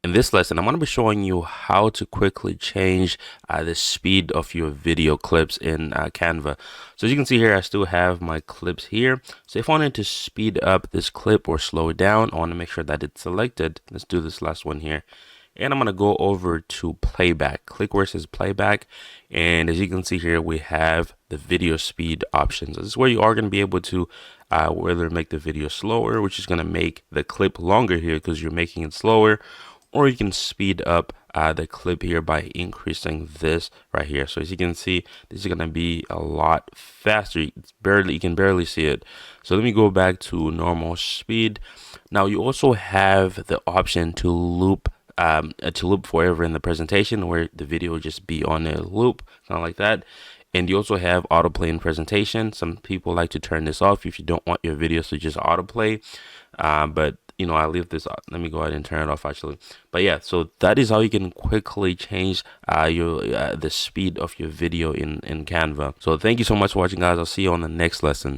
In this lesson, I'm going to be showing you how to quickly change the speed of your video clips in Canva. So as you can see here, I still have my clips here. So if I wanted to speed up this clip or slow it down, I want to make sure that it's selected. Let's do this last one here. And I'm going to go over to playback. Click where it says playback. And as you can see here, we have the video speed options. This is where you are going to be able to whether make the video slower, which is going to make the clip longer here because you're making it slower, or you can speed up the clip here by increasing this right here. So as you can see, this is going to be a lot faster. You can barely see it. So let me go back to normal speed. Now you also have the option to loop forever in the presentation, where the video will just be on a loop, kind of like that. And you also have autoplay in presentation. Some people like to turn this off if you don't want your videos to just autoplay. But you know, I leave this. Let me go ahead and turn it off actually. But yeah, so that is how you can quickly change the speed of your video in Canva. So thank you so much for watching, guys. I'll see you on the next lesson.